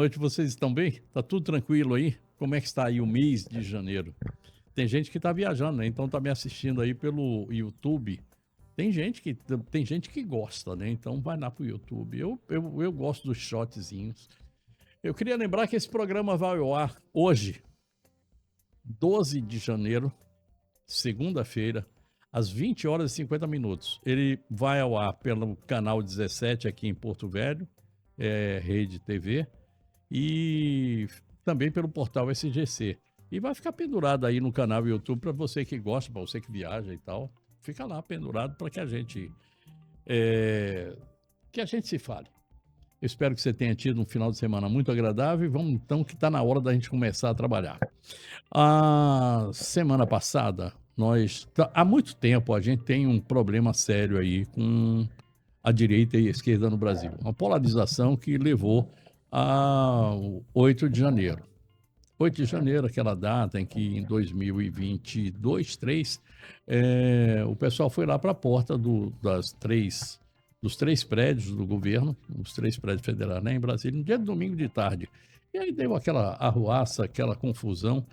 noite, vocês estão bem? Tá tudo tranquilo aí? Como é que está aí o mês de janeiro? Tem gente que tá viajando, né? Então tá me assistindo aí pelo YouTube. Tem gente que gosta, né? Então vai lá pro YouTube. Eu gosto dos shotzinhos. Eu queria lembrar que esse programa vai ao ar hoje, 12 de janeiro, segunda-feira, às 20 horas e 50 minutos. Ele vai ao ar pelo canal 17 aqui em Porto Velho, Rede TV, e também pelo portal SGC. E vai ficar pendurado aí no canal YouTube para você que gosta, para você que viaja e tal. Fica lá pendurado para que a gente se fale. Eu espero que você tenha tido um final de semana muito agradável e vamos então que está na hora da gente começar a trabalhar. A semana passada, há muito tempo a gente tem um problema sério aí com a direita e a esquerda no Brasil. Uma polarização que levou ao 8 de janeiro. 8 de janeiro, aquela data em que em 2022, 3, o pessoal foi lá para a porta dos três prédios do governo, os três prédios federais, né, em Brasília, no dia de domingo de tarde. E aí deu aquela arruaça, aquela confusão,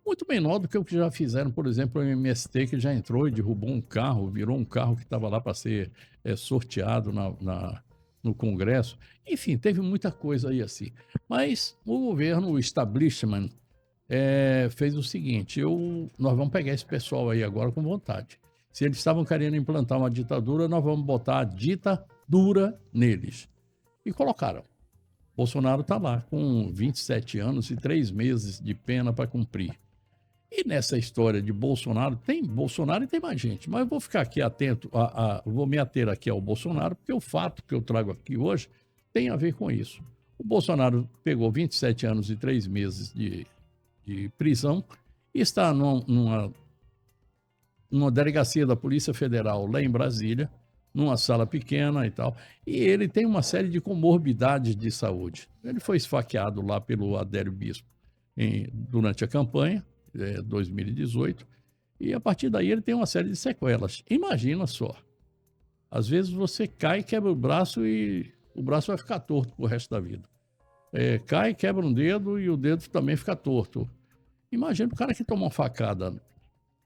muito menor do que o que já fizeram, por exemplo, o MST, que já entrou e derrubou um carro, virou um carro que estava lá para ser sorteado no Congresso. Enfim, teve muita coisa aí assim. Mas o governo, o establishment, fez o seguinte: nós vamos pegar esse pessoal aí agora com vontade. Se eles estavam querendo implantar uma ditadura, nós vamos botar a ditadura neles. E colocaram. Bolsonaro está lá com 27 anos e 3 meses de pena para cumprir. E nessa história de Bolsonaro, tem Bolsonaro e tem mais gente, mas eu vou ficar aqui atento, vou me ater aqui ao Bolsonaro, porque o fato que eu trago aqui hoje tem a ver com isso. O Bolsonaro pegou 27 anos e 3 meses de prisão e está numa delegacia da Polícia Federal lá em Brasília, numa sala pequena e tal, e ele tem uma série de comorbidades de saúde. Ele foi esfaqueado lá pelo Adélio Bispo durante a campanha, 2018, e a partir daí ele tem uma série de sequelas. Imagina só, às vezes você cai, quebra o braço e o braço vai ficar torto pro resto da vida. Cai, quebra um dedo e o dedo também fica torto. Imagina o cara que toma uma facada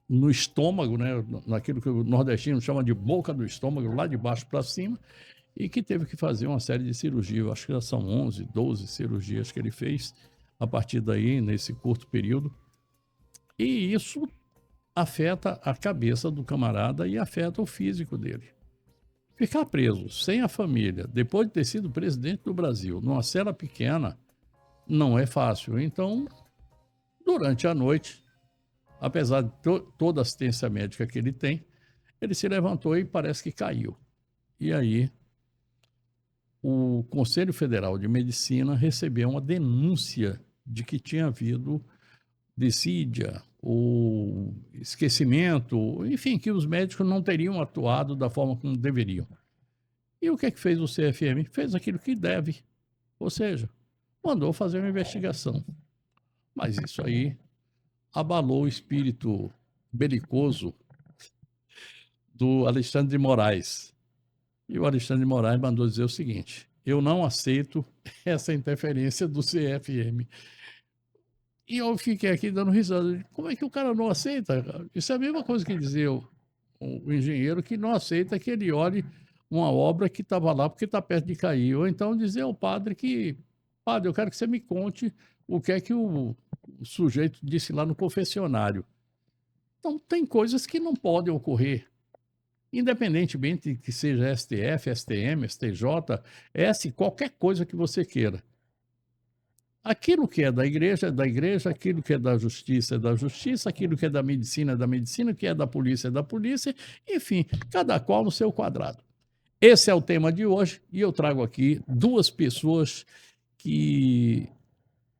no estômago, né, naquilo que o nordestino chama de boca do estômago, lá de baixo para cima, e que teve que fazer uma série de cirurgias. Eu acho que já são 11, 12 cirurgias que ele fez a partir daí, nesse curto período. E isso afeta a cabeça do camarada e afeta o físico dele. Ficar preso sem a família, depois de ter sido presidente do Brasil, numa cela pequena, não é fácil. Então, durante a noite, apesar de toda a assistência médica que ele tem, ele se levantou e parece que caiu. E aí, o Conselho Federal de Medicina recebeu uma denúncia de que tinha havido desídia, o esquecimento, enfim, que os médicos não teriam atuado da forma como deveriam. E o que é que fez o CFM? Fez aquilo que deve, ou seja, mandou fazer uma investigação. Mas isso aí abalou o espírito belicoso do Alexandre de Moraes. E o Alexandre de Moraes mandou dizer o seguinte: eu não aceito essa interferência do CFM. E eu fiquei aqui dando risada. Como é que o cara não aceita? Isso é a mesma coisa que dizer o engenheiro que não aceita que ele olhe uma obra que estava lá porque está perto de cair. Ou então dizer ao padre padre, eu quero que você me conte o que é que o sujeito disse lá no confessionário. Então, tem coisas que não podem ocorrer. Independentemente de que seja STF, STM, STJ, qualquer coisa que você queira. Aquilo que é da igreja, aquilo que é da justiça, aquilo que é da medicina, o que é da polícia, enfim, cada qual no seu quadrado. Esse é o tema de hoje e eu trago aqui duas pessoas que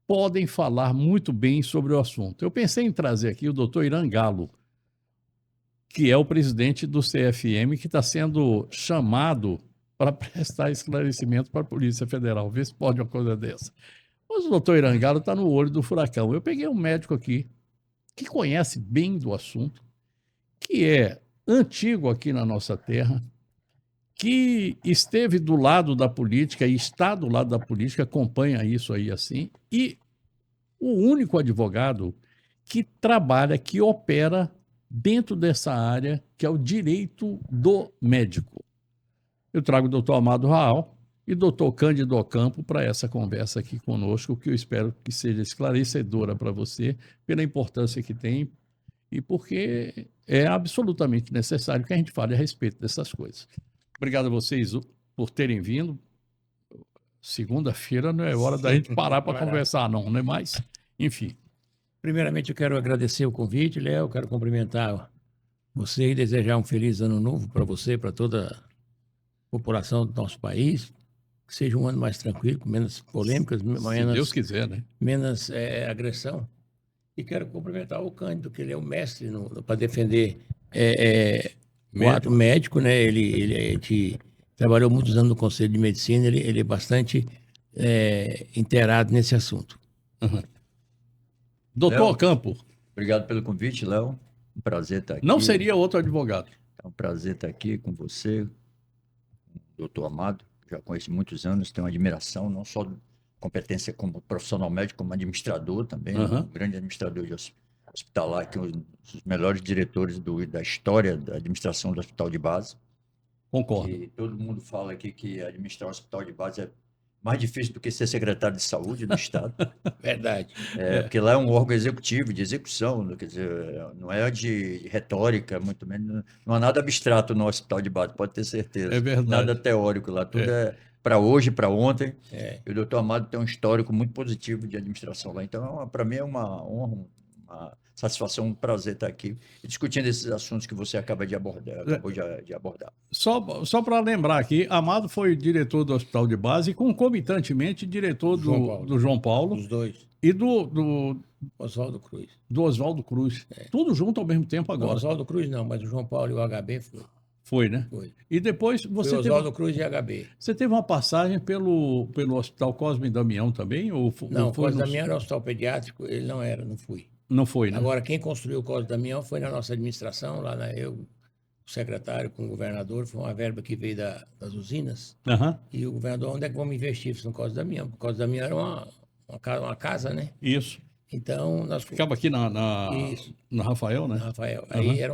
podem falar muito bem sobre o assunto. Eu pensei em trazer aqui o doutor Irã Galo, que é o presidente do CFM, que está sendo chamado para prestar esclarecimento para a Polícia Federal. Vê se pode uma coisa dessa. Mas o doutor Irã Galo está no olho do furacão. Eu peguei um médico aqui que conhece bem do assunto, que é antigo aqui na nossa terra, que esteve do lado da política e está do lado da política, acompanha isso aí assim, e o único advogado que trabalha, que opera dentro dessa área, que é o direito do médico. Eu trago o doutor Amado Raal e o doutor Cândido Ocampo para essa conversa aqui conosco, que eu espero que seja esclarecedora para você, pela importância que tem e porque é absolutamente necessário que a gente fale a respeito dessas coisas. Obrigado a vocês por terem vindo. Segunda-feira não é hora da gente parar para conversar, não é mais? Enfim. Primeiramente, eu quero agradecer o convite, Léo. Quero cumprimentar você e desejar um feliz ano novo para você, para toda a população do nosso país. Que seja um ano mais tranquilo, com menos polêmicas, Se Deus quiser, né? menos agressão. E quero cumprimentar o Cândido, que ele é o mestre para defender o ato médico, né? A gente trabalhou muitos anos no Conselho de Medicina, ele é bastante inteirado nesse assunto. Uhum. Doutor Ocampo. Obrigado pelo convite, Léo. Um prazer estar aqui. Não seria outro advogado. É um prazer estar aqui com você, doutor Amado. Já conheço muitos anos, tenho uma admiração, não só competência como profissional médico, como administrador também, um grande administrador de hospitalar, que é um dos melhores diretores da história da administração do hospital de base. Concordo. E todo mundo fala aqui que administrar um hospital de base é mais difícil do que ser secretário de saúde do Estado. Verdade. Porque lá é um órgão executivo, de execução, quer dizer, não é de retórica, muito menos. Não há nada abstrato no hospital de base, pode ter certeza. É verdade. Nada teórico lá, tudo é para hoje, para ontem. E o doutor Amado tem um histórico muito positivo de administração lá. Então, para mim é uma honra, uma satisfação, um prazer estar aqui discutindo esses assuntos que você acabou de abordar. Só para lembrar aqui, Amado foi diretor do Hospital de Base e concomitantemente diretor do João Paulo. Os dois. E do Oswaldo Cruz. Do Oswaldo Cruz. Tudo junto ao mesmo tempo agora. Não, Oswaldo Cruz não, mas o João Paulo e o HB foi. Foi, né? Foi. E depois você foi Oswaldo Cruz e HB. Você teve uma passagem pelo Hospital Cosme e Damião também? Não, o Cosme Damião era um hospital pediátrico, ele não era, não fui. Não foi, né? Agora, quem construiu o Cosme Damião foi na nossa administração, lá eu, o secretário com o governador, foi uma verba que veio das usinas. E o governador, onde é que vamos investir no Cosme Damião? Porque o Cosme Damião era uma casa, né? Isso. Então, nós ficava aqui na Rafael, né? Na Rafael. Aí era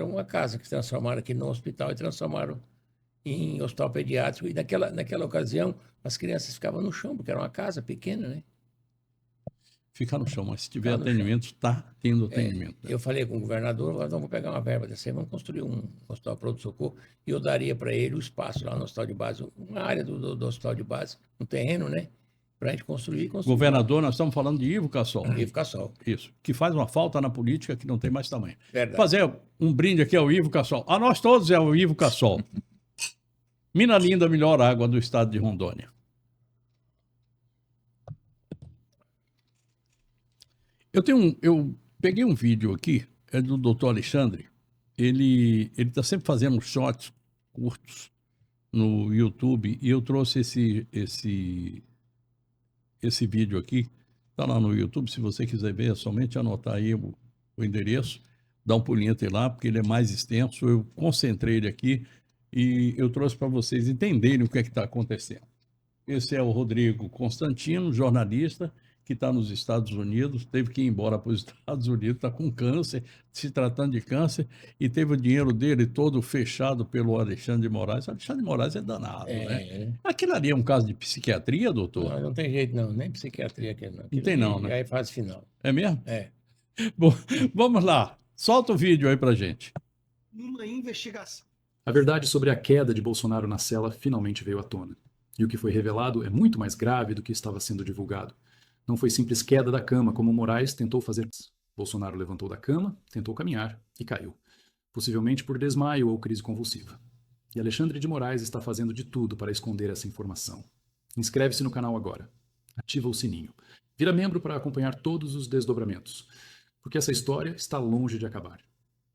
uma casa que transformaram aqui no hospital e transformaram em hospital pediátrico. E naquela ocasião, as crianças ficavam no chão, porque era uma casa pequena, né? Ficar no chão, mas se tiver atendimento, está tendo atendimento. Eu falei com o governador, nós vamos pegar uma verba dessa aí, vamos construir um hospital pronto-socorro e eu daria para ele o espaço lá no hospital de base, uma área do hospital de base, um terreno, né? Para a gente construir. Governador, nós estamos falando de Ivo Cassol. Ivo Cassol. Isso, que faz uma falta na política que não tem mais tamanho. Verdade. Fazer um brinde aqui ao Ivo Cassol. A nós todos é o Ivo Cassol. Mina Linda, melhor água do estado de Rondônia. Eu peguei um vídeo aqui, é do doutor Alexandre. Ele está sempre fazendo shorts curtos no YouTube e eu trouxe esse vídeo aqui. Está lá no YouTube, se você quiser ver, é somente anotar aí o endereço, dá um pulinho até lá, porque ele é mais extenso. Eu concentrei ele aqui e eu trouxe para vocês entenderem o que é que está acontecendo. Esse é o Rodrigo Constantino, jornalista, que está nos Estados Unidos, teve que ir embora para os Estados Unidos, está com câncer, se tratando de câncer, e teve o dinheiro dele todo fechado pelo Alexandre de Moraes. O Alexandre de Moraes é danado, né? Aquilo ali é um caso de psiquiatria, doutor? Não tem jeito não, nem psiquiatria aqui não. Não tem não, né? Já é fase final. É mesmo? É. Bom, vamos lá, solta o vídeo aí pra gente. Numa investigação. A verdade sobre a queda de Bolsonaro na cela finalmente veio à tona. E o que foi revelado é muito mais grave do que estava sendo divulgado. Não foi simples queda da cama, como Moraes tentou fazer. Bolsonaro levantou da cama, tentou caminhar e caiu. Possivelmente por desmaio ou crise convulsiva. E Alexandre de Moraes está fazendo de tudo para esconder essa informação. Inscreve-se no canal agora. Ativa o sininho. Vira membro para acompanhar todos os desdobramentos. Porque essa história está longe de acabar.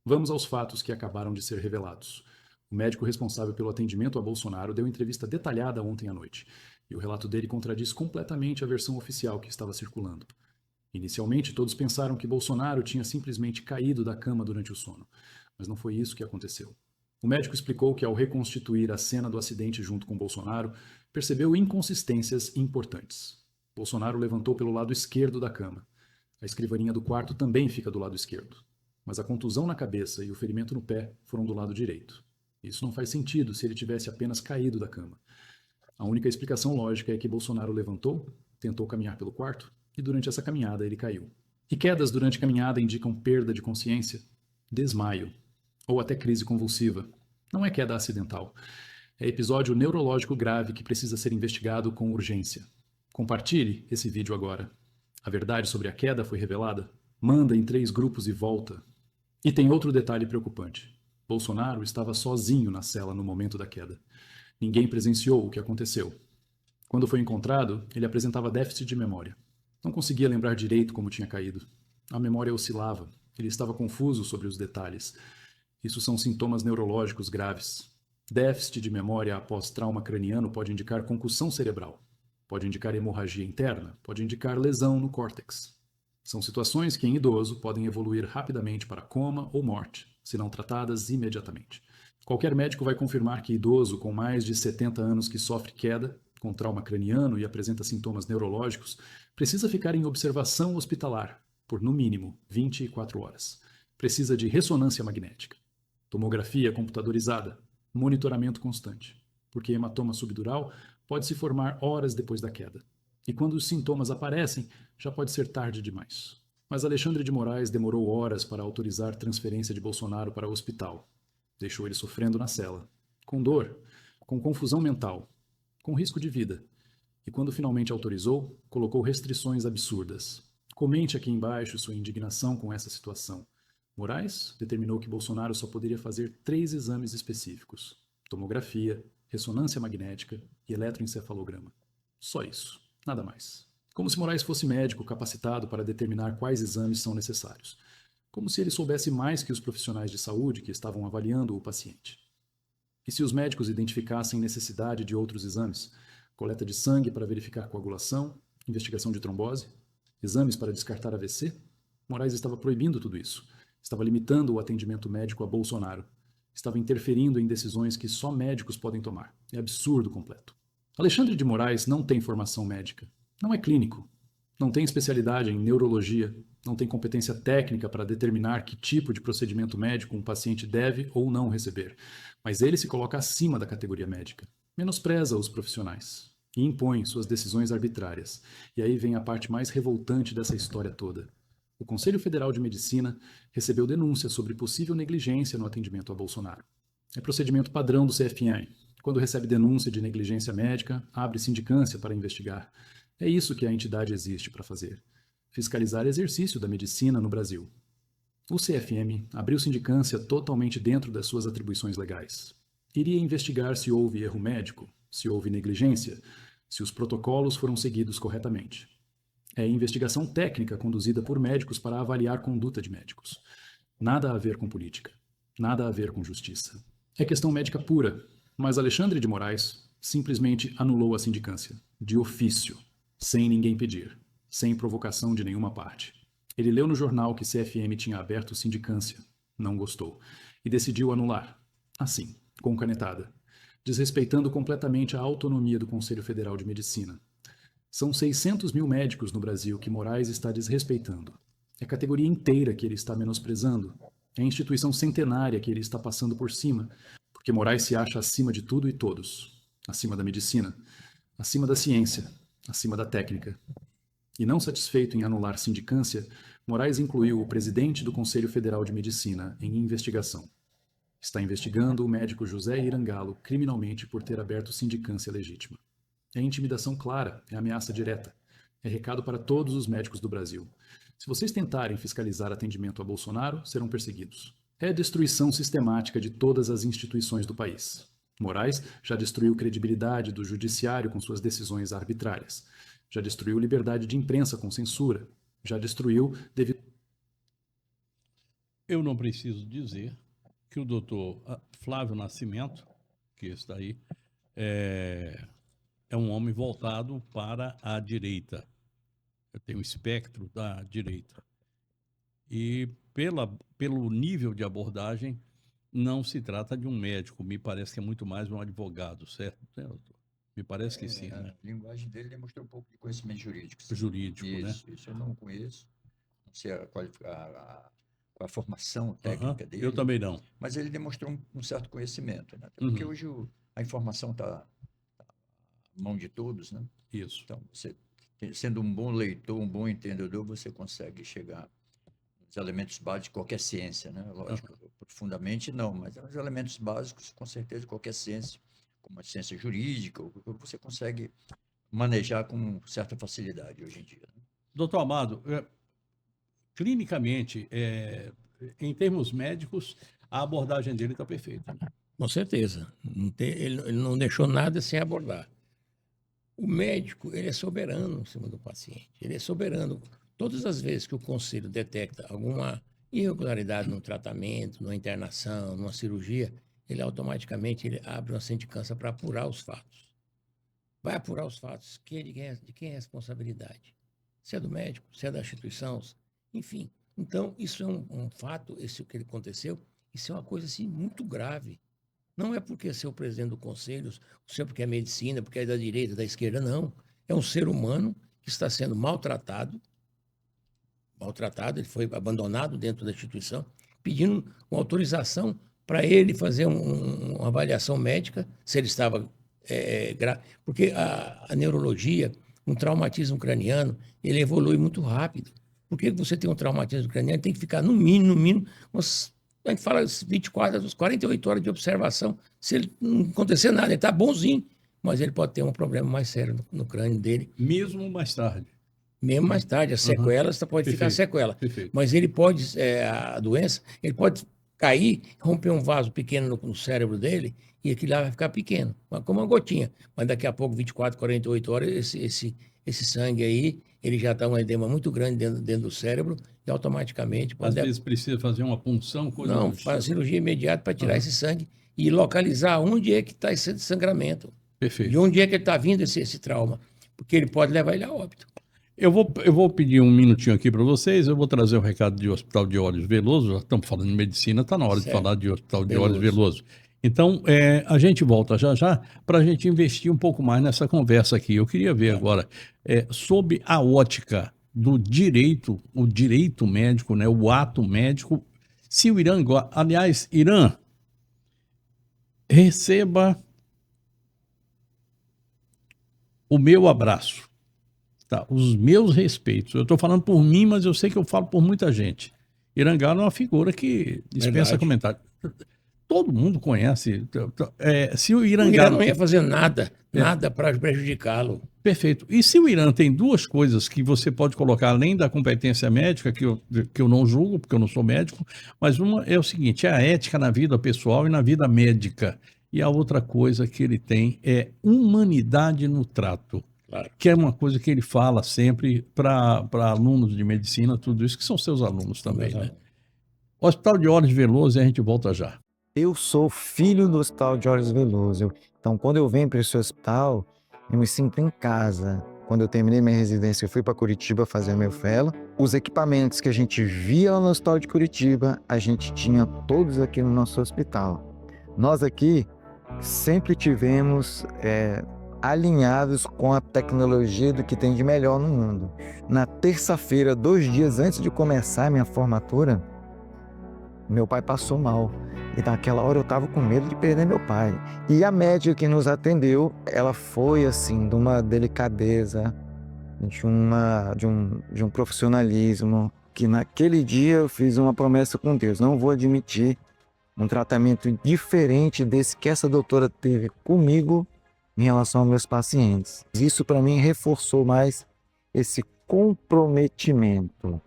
Vamos aos fatos que acabaram de ser revelados. O médico responsável pelo atendimento a Bolsonaro deu entrevista detalhada ontem à noite. E o relato dele contradiz completamente a versão oficial que estava circulando. Inicialmente, todos pensaram que Bolsonaro tinha simplesmente caído da cama durante o sono. Mas não foi isso que aconteceu. O médico explicou que, ao reconstituir a cena do acidente junto com Bolsonaro, percebeu inconsistências importantes. Bolsonaro levantou pelo lado esquerdo da cama. A escrivaninha do quarto também fica do lado esquerdo. Mas a contusão na cabeça e o ferimento no pé foram do lado direito. Isso não faz sentido se ele tivesse apenas caído da cama. A única explicação lógica é que Bolsonaro levantou, tentou caminhar pelo quarto e durante essa caminhada ele caiu. E quedas durante a caminhada indicam perda de consciência, desmaio ou até crise convulsiva. Não é queda acidental. É episódio neurológico grave que precisa ser investigado com urgência. Compartilhe esse vídeo agora. A verdade sobre a queda foi revelada? Manda em 3 grupos e volta. E tem outro detalhe preocupante. Bolsonaro estava sozinho na cela no momento da queda. Ninguém presenciou o que aconteceu. Quando foi encontrado, ele apresentava déficit de memória. Não conseguia lembrar direito como tinha caído. A memória oscilava. Ele estava confuso sobre os detalhes. Isso são sintomas neurológicos graves. Déficit de memória após trauma craniano pode indicar concussão cerebral. Pode indicar hemorragia interna. Pode indicar lesão no córtex. São situações que, em idoso, podem evoluir rapidamente para coma ou morte, se não tratadas imediatamente. Qualquer médico vai confirmar que idoso com mais de 70 anos que sofre queda, com trauma craniano e apresenta sintomas neurológicos, precisa ficar em observação hospitalar por, no mínimo, 24 horas. Precisa de ressonância magnética, tomografia computadorizada, monitoramento constante, porque hematoma subdural pode se formar horas depois da queda. E quando os sintomas aparecem, já pode ser tarde demais. Mas Alexandre de Moraes demorou horas para autorizar transferência de Bolsonaro para o hospital. Deixou ele sofrendo na cela, com dor, com confusão mental, com risco de vida. E quando finalmente autorizou, colocou restrições absurdas. Comente aqui embaixo sua indignação com essa situação. Moraes determinou que Bolsonaro só poderia fazer 3 exames específicos: tomografia, ressonância magnética e eletroencefalograma. Só isso, nada mais. Como se Moraes fosse médico capacitado para determinar quais exames são necessários. Como se ele soubesse mais que os profissionais de saúde que estavam avaliando o paciente. E se os médicos identificassem necessidade de outros exames? Coleta de sangue para verificar coagulação, investigação de trombose, exames para descartar AVC? Moraes estava proibindo tudo isso. Estava limitando o atendimento médico a Bolsonaro. Estava interferindo em decisões que só médicos podem tomar. É absurdo completo. Alexandre de Moraes não tem formação médica. Não é clínico. Não tem especialidade em neurologia. Não tem competência técnica para determinar que tipo de procedimento médico um paciente deve ou não receber. Mas ele se coloca acima da categoria médica. Menospreza os profissionais. E impõe suas decisões arbitrárias. E aí vem a parte mais revoltante dessa história toda. O Conselho Federal de Medicina recebeu denúncia sobre possível negligência no atendimento a Bolsonaro. É procedimento padrão do CFM. Quando recebe denúncia de negligência médica, abre sindicância para investigar. É isso que a entidade existe para fazer. Fiscalizar exercício da medicina no Brasil. O CFM abriu sindicância totalmente dentro das suas atribuições legais. Iria investigar se houve erro médico, se houve negligência, se os protocolos foram seguidos corretamente. É investigação técnica conduzida por médicos para avaliar conduta de médicos. Nada a ver com política. Nada a ver com justiça. É questão médica pura, mas Alexandre de Moraes simplesmente anulou a sindicância, de ofício, sem ninguém pedir, sem provocação de nenhuma parte. Ele leu no jornal que CFM tinha aberto sindicância, não gostou, e decidiu anular, assim, com canetada, desrespeitando completamente a autonomia do Conselho Federal de Medicina. São 600 mil médicos no Brasil que Moraes está desrespeitando. É a categoria inteira que ele está menosprezando. É a instituição centenária que ele está passando por cima, porque Moraes se acha acima de tudo e todos. Acima da medicina, acima da ciência, acima da técnica. E não satisfeito em anular sindicância, Moraes incluiu o presidente do Conselho Federal de Medicina em investigação. Está investigando o médico José Irangalo criminalmente por ter aberto sindicância legítima. É intimidação clara, é ameaça direta. É recado para todos os médicos do Brasil. Se vocês tentarem fiscalizar atendimento a Bolsonaro, serão perseguidos. É destruição sistemática de todas as instituições do país. Moraes já destruiu credibilidade do judiciário com suas decisões arbitrárias. Já destruiu liberdade de imprensa com censura. Já destruiu Eu não preciso dizer que o doutor Flávio Nascimento, que está aí, é um homem voltado para a direita. Tem o espectro da direita. E pelo nível de abordagem, não se trata de um médico, me parece que é muito mais um advogado, certo? Né, doutor? Me parece que sim, né? A linguagem dele demonstrou um pouco de conhecimento jurídico. Jurídico, né? Isso eu não conheço. Não sei qual a formação Aham, técnica dele. eu também não. Mas ele demonstrou um certo conhecimento, né? Até porque Uhum. hoje a informação está à mão de todos, né? Isso. Então, você, sendo um bom leitor, um bom entendedor, você consegue chegar nos elementos básicos de qualquer ciência, né? Lógico, profundamente não, mas os elementos básicos, com certeza, de qualquer ciência, como a ciência jurídica, você consegue manejar com certa facilidade hoje em dia, né? Doutor Amado, clinicamente, em termos médicos, a abordagem dele está perfeita, né? Com certeza. Ele não deixou nada sem abordar. O médico, ele é soberano em cima do paciente. Ele é soberano. Todas as vezes que o conselho detecta alguma irregularidade no tratamento, numa internação, numa cirurgia, ele automaticamente abre uma sindicância para apurar os fatos. Vai apurar os fatos. De quem é a responsabilidade? Se é do médico, se é da instituição, enfim. Então, isso é um fato, esse que aconteceu, isso é uma coisa assim, muito grave. Não é porque é o presidente do conselho, o senhor porque é medicina, porque é da direita, da esquerda, não. É um ser humano que está sendo maltratado, ele foi abandonado dentro da instituição, pedindo uma autorização para ele fazer uma avaliação médica, se ele estava grave. Porque a neurologia, um traumatismo craniano, ele evolui muito rápido. Porque você tem um traumatismo craniano, tem que ficar no mínimo, a gente fala 24, 48 horas de observação. Se ele não acontecer nada, ele está bonzinho, mas ele pode ter um problema mais sério no crânio dele. Mesmo mais tarde. Mesmo mais tarde, as sequelas, pode ficar sequela. Perfeito. Mas ele pode, a doença, ele pode cair, romper um vaso pequeno no cérebro dele, e aquilo lá vai ficar pequeno, como uma gotinha. Mas daqui a pouco, 24, 48 horas, esse sangue aí, ele já está um edema muito grande dentro do cérebro, e automaticamente... Às vezes precisa fazer uma punção, coisa Não, do faz tipo. cirurgia imediata para tirar esse sangue e localizar onde é que está esse sangramento. Perfeito. De onde é que está vindo esse trauma. Porque ele pode levar ele a óbito. Eu vou pedir um minutinho aqui para vocês, eu vou trazer o recado de Hospital de Olhos Veloso, já estamos falando de medicina, está na hora de falar de Hospital de Olhos Veloso. Então, a gente volta já para a gente investir um pouco mais nessa conversa aqui. Eu queria ver agora, sob a ótica do direito, o direito médico, né, o ato médico, se o Irã, aliás, Irã, receba o meu abraço. Tá, os meus respeitos. Eu estou falando por mim, mas eu sei que eu falo por muita gente. Irangalo é uma figura que dispensa comentário. Todo mundo conhece. Se o Irã Irangalo... não ia fazer nada para prejudicá-lo. Perfeito. E se o Irã tem duas coisas que você pode colocar, além da competência médica, que eu não julgo, porque eu não sou médico, mas uma é o seguinte, é a ética na vida pessoal e na vida médica. E a outra coisa que ele tem é humanidade no trato. Claro. Que é uma coisa que ele fala sempre para alunos de medicina, tudo isso, que são seus alunos também, né? Hospital de Olhos Veloso, e a gente volta já. Eu sou filho do Hospital de Olhos Veloso. Então, quando eu venho para esse hospital, eu me sinto em casa. Quando eu terminei minha residência, eu fui para Curitiba fazer meu fellow. Os equipamentos que a gente via lá no Hospital de Curitiba, a gente tinha todos aqui no nosso hospital. Nós aqui sempre tivemos... alinhados com a tecnologia do que tem de melhor no mundo. Na terça-feira, 2 dias antes de começar a minha formatura, meu pai passou mal. E naquela hora eu estava com medo de perder meu pai. E a médica que nos atendeu, ela foi assim, de uma delicadeza, de um profissionalismo, que naquele dia eu fiz uma promessa com Deus. Não vou admitir um tratamento diferente desse que essa doutora teve comigo em relação aos meus pacientes. Isso para mim reforçou mais esse comprometimento.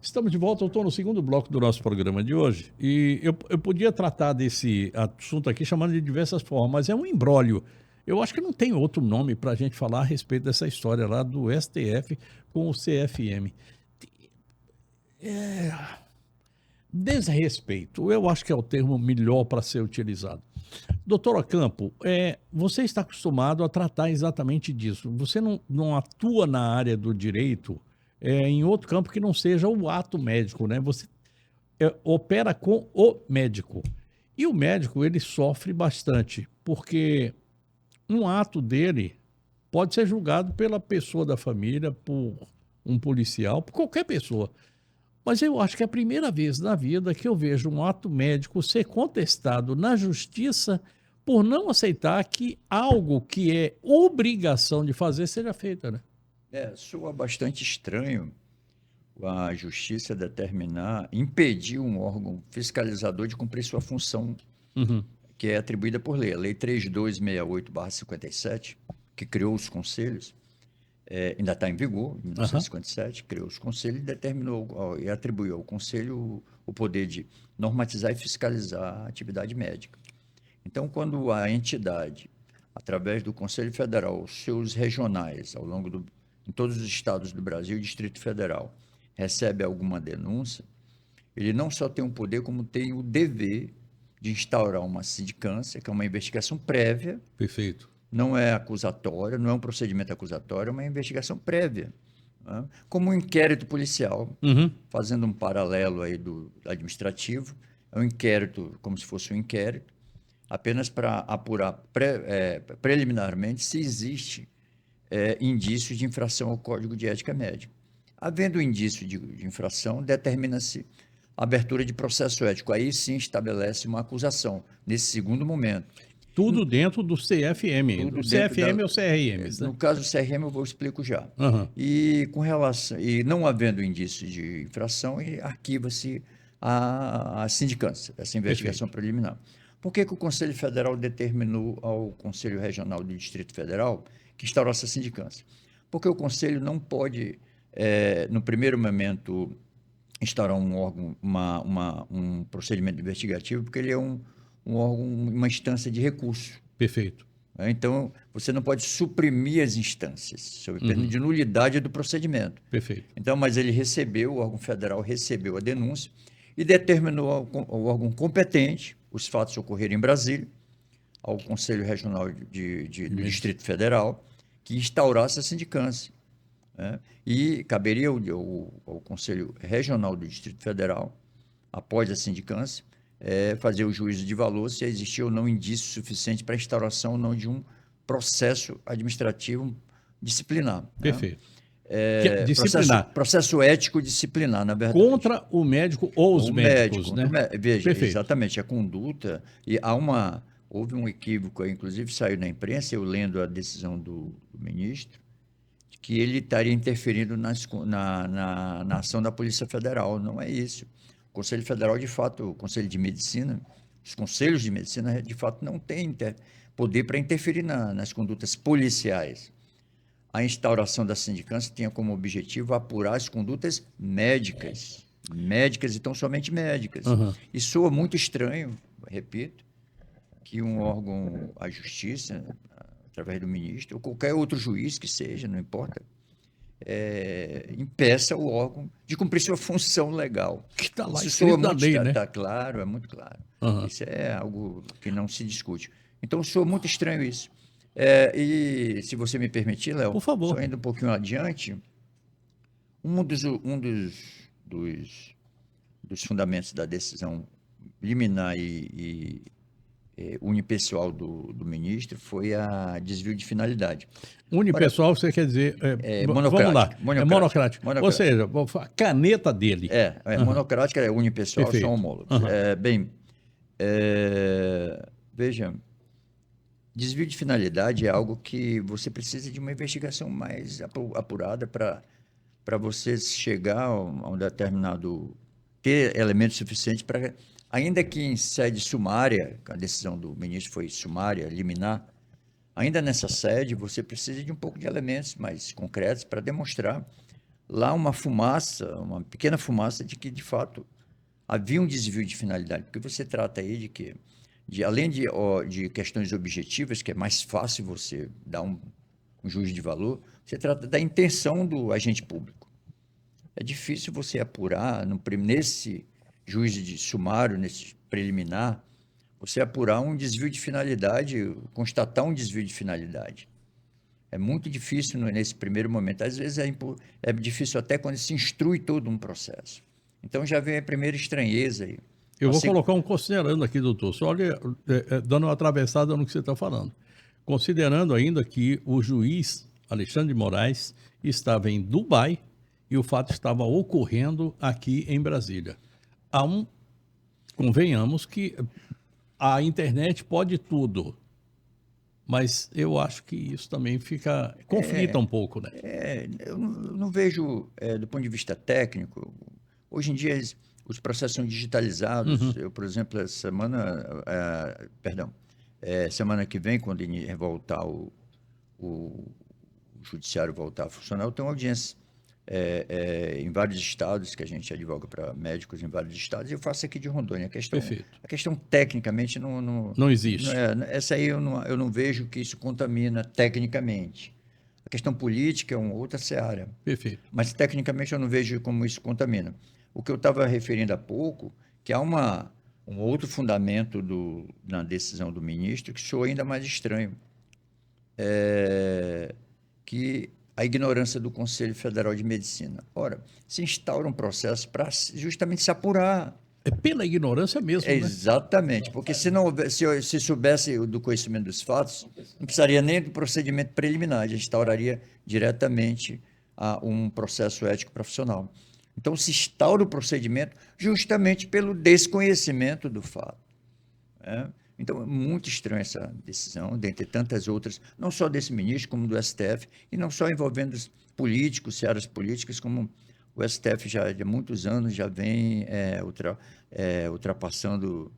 Estamos de volta, eu estou no segundo bloco do nosso programa de hoje e eu podia tratar desse assunto aqui chamando de diversas formas, mas é um imbróglio. Eu acho que não tem outro nome para a gente falar a respeito dessa história lá do STF com o CFM. Desrespeito, eu acho que é o termo melhor para ser utilizado. Doutor Ocampo, você está acostumado a tratar exatamente disso. Você não atua na área do direito em outro campo que não seja o ato médico, né? Você opera com o médico. E o médico, ele sofre bastante, porque um ato dele pode ser julgado pela pessoa da família, por um policial, por qualquer pessoa. Mas eu acho que é a primeira vez na vida que eu vejo um ato médico ser contestado na justiça por não aceitar que algo que é obrigação de fazer seja feito, né? Soa bastante estranho a justiça impedir um órgão fiscalizador de cumprir sua função, que é atribuída por lei. A Lei 3268/57, que criou os conselhos, ainda está em vigor, em 1957, criou os conselhos e e atribuiu ao conselho o poder de normatizar e fiscalizar a atividade médica. Então, quando a entidade, através do Conselho Federal, seus regionais, em todos os estados do Brasil e Distrito Federal, recebe alguma denúncia, ele não só tem o poder, como tem o dever de instaurar uma sindicância, que é uma investigação prévia. Perfeito. Não é acusatória, não é um procedimento acusatório, é uma investigação prévia, né? Como um inquérito policial, fazendo um paralelo aí do administrativo, é um inquérito como se fosse um inquérito, apenas para apurar preliminarmente se existe indício de infração ao Código de Ética Médica. Havendo indício de infração, determina-se a abertura de processo ético. Aí sim estabelece uma acusação, nesse segundo momento. Tudo dentro do CFM. O CFM ou CRM? No caso do CRM, eu vou explico já. E não havendo indício de infração, arquiva-se a sindicância, essa investigação preliminar. Por que o Conselho Federal determinou ao Conselho Regional do Distrito Federal que instaurasse a sindicância? Porque o Conselho não pode, no primeiro momento, instaurar um órgão, um procedimento investigativo, porque ele é um órgão, uma instância de recurso. Perfeito. Então, você não pode suprimir as instâncias, sob pena de nulidade do procedimento. Perfeito. Então, mas o órgão federal recebeu a denúncia e determinou ao órgão competente, os fatos ocorreram em Brasília, ao Conselho Regional do Distrito Federal, que instaurasse a sindicância, né? E caberia ao Conselho Regional do Distrito Federal, após a sindicância, fazer o juízo de valor se existia ou não indício suficiente para a instauração ou não de um processo administrativo disciplinar. Perfeito. Né? Disciplinar. Processo ético disciplinar, na verdade. Contra o médico ou os médicos, né? Veja, Perfeito. Exatamente, a conduta. E houve um equívoco, inclusive saiu na imprensa, eu lendo a decisão do ministro, que ele estaria interferindo na ação da Polícia Federal. Não é isso. O Conselho Federal, de fato, o Conselho de Medicina, os conselhos de medicina, de fato, não têm poder para interferir nas condutas policiais. A instauração da sindicância tinha como objetivo apurar as condutas médicas, e tão somente médicas. E soa muito estranho, repito, que um órgão, a justiça, através do ministro, ou qualquer outro juiz que seja, não importa, impeça o órgão de cumprir sua função legal. Que está lá escrito na lei, né? Está claro, é muito claro. Isso é algo que não se discute. Então, soa muito estranho isso. E, se você me permitir, Léo, por favor, só indo um pouquinho adiante, um dos fundamentos da decisão liminar e unipessoal do ministro foi a desvio de finalidade. Unipessoal, você quer dizer... monocrático. Vamos lá, monocrático. Ou seja, a caneta dele. Monocrática é unipessoal, perfeito. São homólogos. Veja, desvio de finalidade é algo que você precisa de uma investigação mais apurada para você chegar a um determinado... ter elementos suficientes para... Ainda que em sede sumária, a decisão do ministro foi sumária, liminar, ainda nessa sede você precisa de um pouco de elementos mais concretos para demonstrar lá uma pequena fumaça de que, de fato, havia um desvio de finalidade. Porque você trata aí além de questões objetivas, que é mais fácil você dar um juízo de valor, você trata da intenção do agente público. É difícil você apurar, nesse juízo de sumário, nesse preliminar, você apurar um desvio de finalidade, constatar um desvio de finalidade. É muito difícil nesse primeiro momento. Às vezes é difícil até quando se instrui todo um processo. Então já vem a primeira estranheza aí. Eu vou colocar um considerando aqui, doutor, só olha, dando uma atravessada no que você está falando. Considerando ainda que o juiz Alexandre de Moraes estava em Dubai e o fato estava ocorrendo aqui em Brasília. Convenhamos que a internet pode tudo, mas eu acho que isso também conflita um pouco, né? Eu não vejo, do ponto de vista técnico, hoje em dia os processos são digitalizados. Eu, por exemplo, semana que vem, quando voltar o judiciário voltar a funcionar, eu tenho audiência em vários estados, que a gente advoga para médicos em vários estados, e eu faço aqui de Rondônia. A questão tecnicamente não existe. Essa aí eu não vejo que isso contamina tecnicamente. A questão política é uma outra seara. Perfeito. Mas tecnicamente eu não vejo como isso contamina. O que eu estava referindo há pouco, que há um outro fundamento na decisão do ministro que soa ainda mais estranho, que a ignorância do Conselho Federal de Medicina. Ora, se instaura um processo para justamente se apurar. É pela ignorância mesmo, né? Exatamente, porque se soubesse do conhecimento dos fatos, não precisaria nem do procedimento preliminar, já instauraria diretamente um processo ético profissional. Então, se instaura o procedimento justamente pelo desconhecimento do fato. Então, é muito estranha essa decisão, dentre tantas outras, não só desse ministro, como do STF, e não só envolvendo os políticos, searas políticas, como o STF já há muitos anos já vem ultrapassando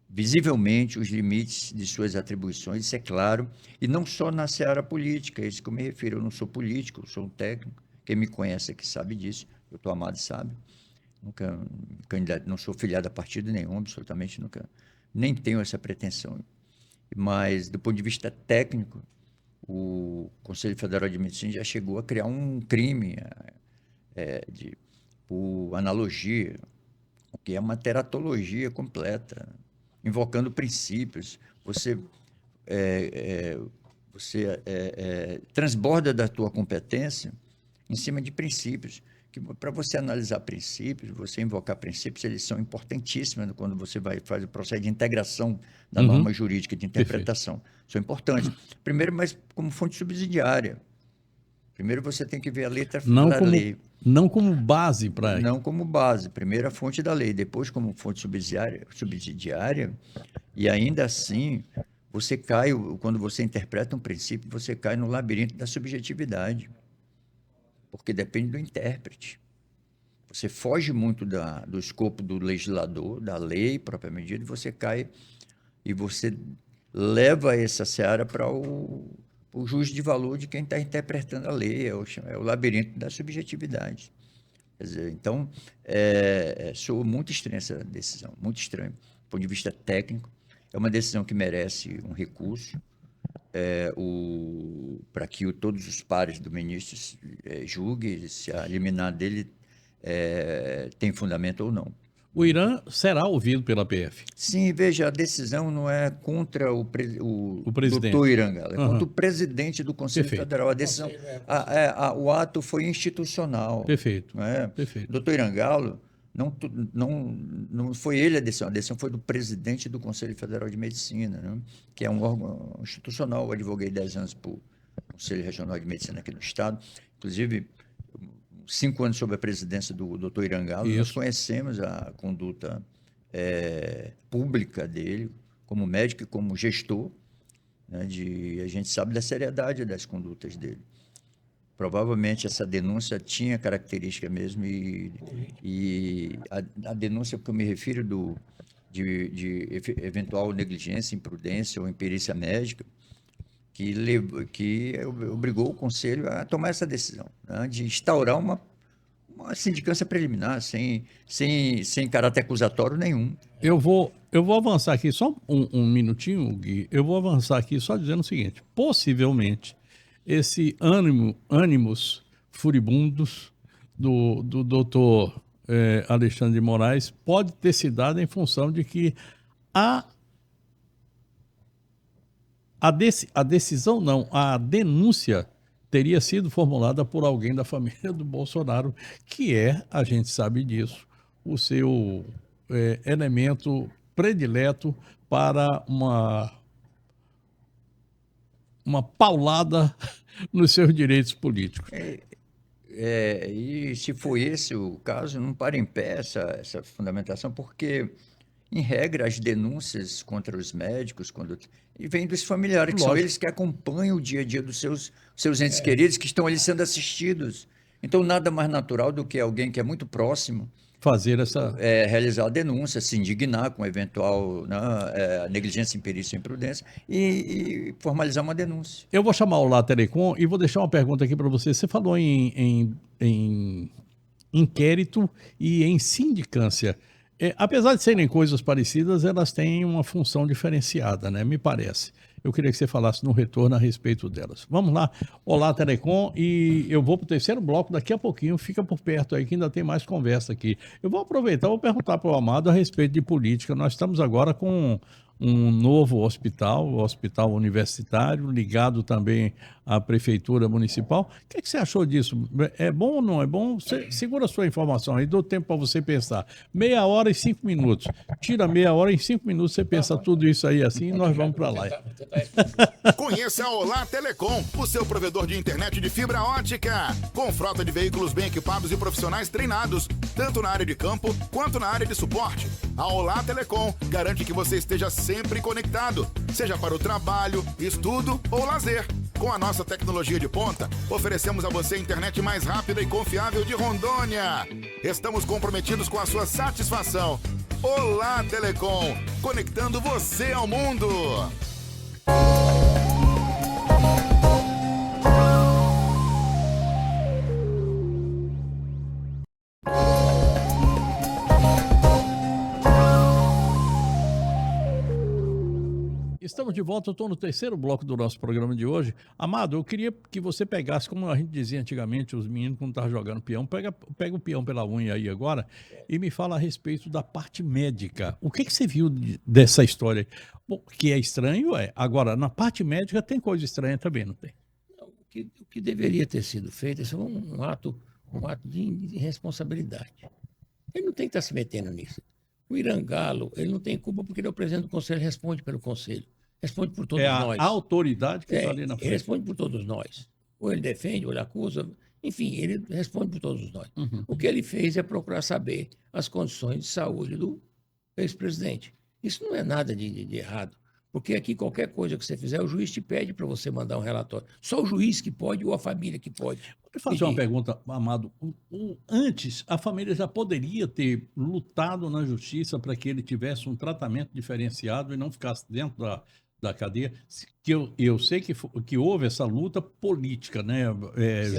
visivelmente os limites de suas atribuições, isso é claro, e não só na seara política, é isso que eu me refiro. Eu não sou político, eu sou um técnico, quem me conhece aqui sabe disso, o doutor Amado sabe, nunca não sou filiado a partido nenhum, absolutamente nunca, nem tenho essa pretensão, mas do ponto de vista técnico, o Conselho Federal de Medicina já chegou a criar um crime por analogia, que é uma teratologia completa, invocando princípios. Você transborda da tua competência em cima de princípios. Para você analisar princípios, você invocar princípios, eles são importantíssimos quando você faz o processo de integração da norma jurídica de interpretação. Perfeito. São importantes. Primeiro, mas como fonte subsidiária. Primeiro você tem que ver a letra da lei. Não como base para... Não como base. Primeiro a fonte da lei, depois como fonte subsidiária. E ainda assim, você cai, quando você interpreta um princípio, você cai no labirinto da subjetividade. Porque depende do intérprete. Você foge muito do escopo do legislador, da lei propriamente dita, e você cai e você leva essa seara para o juízo de valor de quem está interpretando a lei, é o labirinto da subjetividade. Quer dizer, então, soa muito estranha essa decisão, muito estranho. Do ponto de vista técnico, é uma decisão que merece um recurso, para que todos os pares do ministro julguem se a liminar dele tem fundamento ou não. O Irã será ouvido pela PF. Sim, veja, a decisão não é contra o presidente. Doutor Irangalo, é contra o presidente do Conselho Federal. A decisão, o ato foi institucional. Perfeito. Perfeito. Doutor Irangalo, não foi ele a decisão foi do presidente do Conselho Federal de Medicina, né? Que é um órgão institucional. Eu advoguei 10 anos para o Conselho Regional de Medicina aqui no Estado, inclusive 5 anos sob a presidência do doutor Irangalo. Nós conhecemos a conduta pública dele, como médico e como gestor, né, a gente sabe da seriedade das condutas dele. Provavelmente essa denúncia tinha característica mesmo, e a denúncia que eu me refiro de eventual negligência, imprudência ou imperícia médica, que obrigou o Conselho a tomar essa decisão, né, de instaurar uma sindicância preliminar, sem caráter acusatório nenhum. Eu vou avançar aqui só um minutinho, Gui. Eu vou avançar aqui só dizendo o seguinte: possivelmente esse ânimos furibundos do doutor Alexandre de Moraes pode ter se dado em função de que a decisão não, a denúncia teria sido formulada por alguém da família do Bolsonaro, que a gente sabe disso, o seu elemento predileto para uma paulada nos seus direitos políticos. E se for esse o caso, não para em pé essa fundamentação, porque, em regra, as denúncias contra os médicos e vêm dos familiares, que são Lógico. eles que acompanham o dia a dia dos seus entes queridos, que estão ali sendo assistidos. Então, nada mais natural do que alguém que é muito próximo Fazer essa. realizar a denúncia, se indignar com eventual negligência, imperícia ou imprudência e formalizar uma denúncia. Eu vou chamar o Olá Telecom e vou deixar uma pergunta aqui para você. Você falou em inquérito e em sindicância. Apesar de serem coisas parecidas, elas têm uma função diferenciada, né? Me parece. Eu queria que você falasse no retorno a respeito delas. Vamos lá, Olá Telecom, e eu vou para o terceiro bloco daqui a pouquinho, fica por perto aí que ainda tem mais conversa aqui. Eu vou aproveitar, vou perguntar para o Amado a respeito de política. Nós estamos agora com um novo hospital, o Hospital Universitário, ligado também à Prefeitura Municipal. O que você achou disso? É bom ou não é bom? Você segura a sua informação aí, dou tempo para você pensar. 1h e 5 minutos. Tira 1h e 5 minutos, você pensa tudo isso aí assim e nós vamos para lá. Conheça a Olá Telecom, o seu provedor de internet de fibra ótica, com frota de veículos bem equipados e profissionais treinados, tanto na área de campo quanto na área de suporte. A Olá Telecom garante que você esteja sempre conectado, seja para o trabalho, estudo ou lazer. Com a nossa tecnologia de ponta, oferecemos a você a internet mais rápida e confiável de Rondônia. Estamos comprometidos com a sua satisfação. Olá Telecom, conectando você ao mundo. Estamos de volta, eu estou no terceiro bloco do nosso programa de hoje. Amado, eu queria que você pegasse, como a gente dizia antigamente, os meninos quando estavam jogando peão, pega o peão pela unha aí agora e me fala a respeito da parte médica. O que você viu dessa história? Bom, que é estranho, Agora, na parte médica tem coisa estranha também, não tem? O que deveria ter sido feito, isso é um ato de irresponsabilidade. Ele não tem que estar se metendo nisso. O Irangalo, ele não tem culpa porque ele é o presidente do conselho, ele responde pelo conselho. Responde por todos nós. A autoridade que está ali na Ele frente. responde por todos nós. Ou ele defende, ou ele acusa. Enfim, ele responde por todos nós. Uhum. O que ele fez é procurar saber as condições de saúde do ex-presidente. Isso não é nada de errado. Porque aqui qualquer coisa que você fizer, o juiz te pede para você mandar um relatório. Só o juiz que pode ou a família que pode. Vou fazer uma pergunta, Amado. Antes, a família já poderia ter lutado na justiça para que ele tivesse um tratamento diferenciado e não ficasse dentro da cadeia? Que eu sei que houve essa luta política, né?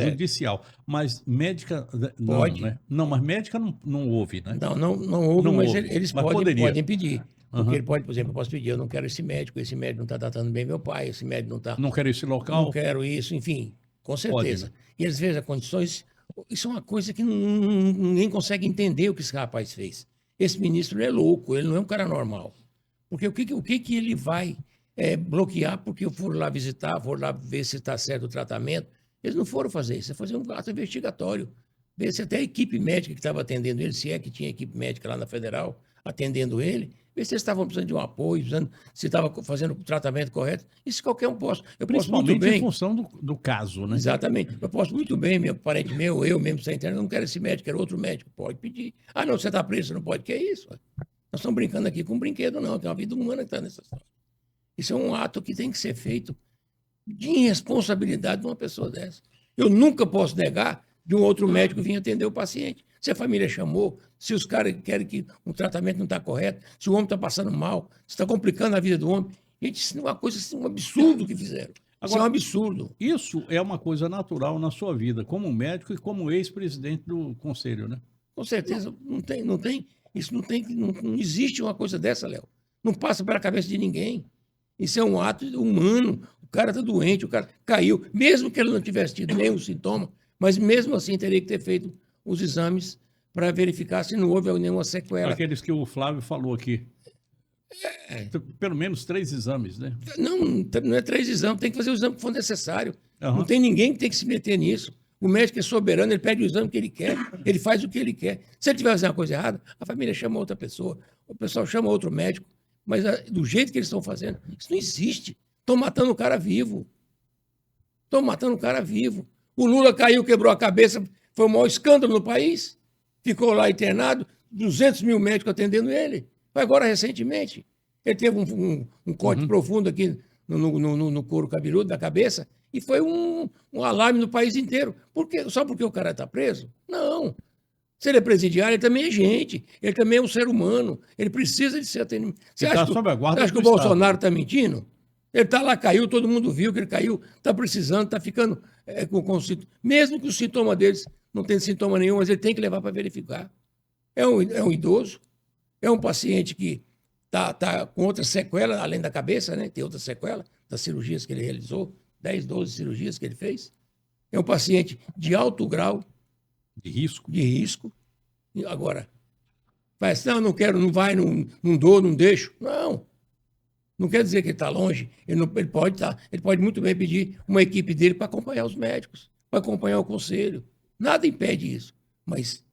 Judicial, mas médica não, Pode. né? Não, mas médica não houve, né? Não houve, Não mas houve, eles mas podem pedir. Porque Uhum. ele pode, por exemplo, eu posso pedir, eu não quero esse médico não está tratando bem meu pai, esse médico não está... Não quero esse local. Não quero isso, enfim, com certeza. Pode, né? E às vezes as condições... Isso é uma coisa que ninguém consegue entender o que esse rapaz fez. Esse ministro é louco, ele não é um cara normal. Porque o que ele vai bloquear porque eu for lá visitar, for lá ver se está certo o tratamento? Eles não foram fazer isso, é fazer um ato investigatório. Ver se até a equipe médica que estava atendendo ele, se é que tinha equipe médica lá na Federal atendendo ele, ver se eles estavam precisando de um apoio, se estava fazendo o tratamento correto. Isso qualquer um posso. Eu posso muito Principalmente em bem. função do caso, né? Exatamente. Eu posso muito bem, meu parente meu, eu mesmo sem internet, eu não quero esse médico, quero outro médico. Pode pedir. Ah, não, você está preso, você não pode. Que é isso? Nós estamos brincando aqui com um brinquedo, não, que é uma vida humana que está nessa história. Isso é um ato que tem que ser feito de irresponsabilidade de uma pessoa dessa. Eu nunca posso negar de um outro médico vir atender o paciente. Se a família chamou, se os caras querem que o tratamento não está correto, se o homem está passando mal, se está complicando a vida do homem. Gente, isso é uma coisa, um absurdo que fizeram. Isso é um absurdo. Isso é uma coisa natural na sua vida, como médico e como ex-presidente do conselho, né? Com certeza, não existe uma coisa dessa, Léo. Não passa pela cabeça de ninguém. Isso é um ato humano. O cara está doente, o cara caiu, mesmo que ele não tivesse tido nenhum sintoma, mas mesmo assim teria que ter feito os exames para verificar se não houve nenhuma sequela. Aqueles que o Flávio falou aqui. Pelo menos 3 exames, né? Não é 3 exames, tem que fazer o exame que for necessário. Aham. Não tem ninguém que tem que se meter nisso. O médico é soberano, ele pede o exame que ele quer, ele faz o que ele quer. Se ele tiver fazendo uma coisa errada, a família chama outra pessoa, o pessoal chama outro médico. Mas do jeito que eles estão fazendo, isso não existe. Estão matando o cara vivo. Estão matando o cara vivo. O Lula caiu, quebrou a cabeça, foi o maior escândalo no país. Ficou lá internado, 200 mil médicos atendendo ele. Foi agora recentemente. Ele teve um corte profundo aqui no couro cabeludo da cabeça e foi um alarme no país inteiro. Por quê? Só porque o cara está preso? Não. Se ele é presidiário, ele também é gente. Ele também é um ser humano. Ele precisa de ser atendido. Você Ele tá acha, sob a guarda você acha que o do Estado. Bolsonaro está mentindo? Ele está lá, caiu, todo mundo viu que ele caiu, está precisando, está ficando mesmo que o sintoma deles não tenha sintoma nenhum, mas ele tem que levar para verificar. É um idoso, é um paciente que está com outra sequela, além da cabeça, né? Tem outra sequela das cirurgias que ele realizou, 10, 12 cirurgias que ele fez. É um paciente de alto grau De risco. de risco. E agora, faz, não quero, não vai, não dou, não deixo. Não quer dizer que ele está longe. Ele pode muito bem pedir uma equipe dele para acompanhar os médicos, para acompanhar o conselho. Nada impede isso, mas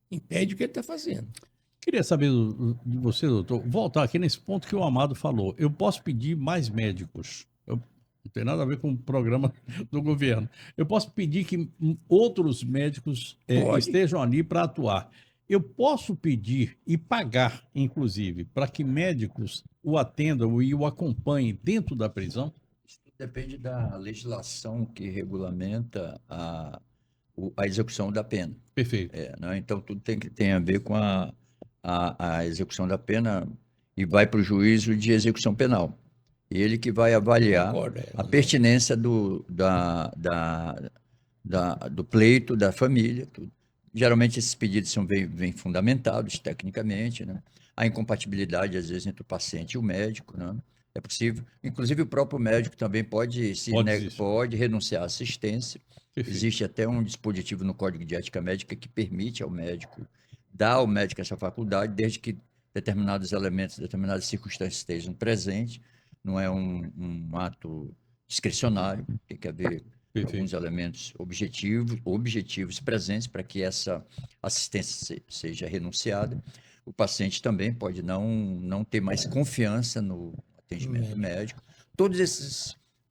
impede o que ele está fazendo. Queria saber de você, doutor, voltar aqui nesse ponto que o Amado falou. Eu posso pedir mais médicos. Não tem nada a ver com o programa do governo. Eu posso pedir que outros médicos estejam ali para atuar. Eu posso pedir e pagar, inclusive, para que médicos o atendam e o acompanhem dentro da prisão? Isso depende da legislação que regulamenta a execução da pena. Perfeito. Né? Então, tudo tem a ver com a execução da pena e vai para o juízo de execução penal. Ele que vai avaliar a pertinência do pleito, da família. Tudo. Geralmente, esses pedidos vêm fundamentados tecnicamente, né? A incompatibilidade, às vezes, entre o paciente e o médico, né? É possível. Inclusive, o próprio médico também pode renunciar à assistência. Perfeito. Existe até um dispositivo no Código de Ética Médica que permite ao médico, dar ao médico essa faculdade, desde que determinados elementos, determinadas circunstâncias estejam presentes. Não é um ato discricionário, tem que haver alguns elementos objetivos presentes para que essa assistência seja renunciada. O paciente também pode não ter mais confiança no atendimento médico. Todas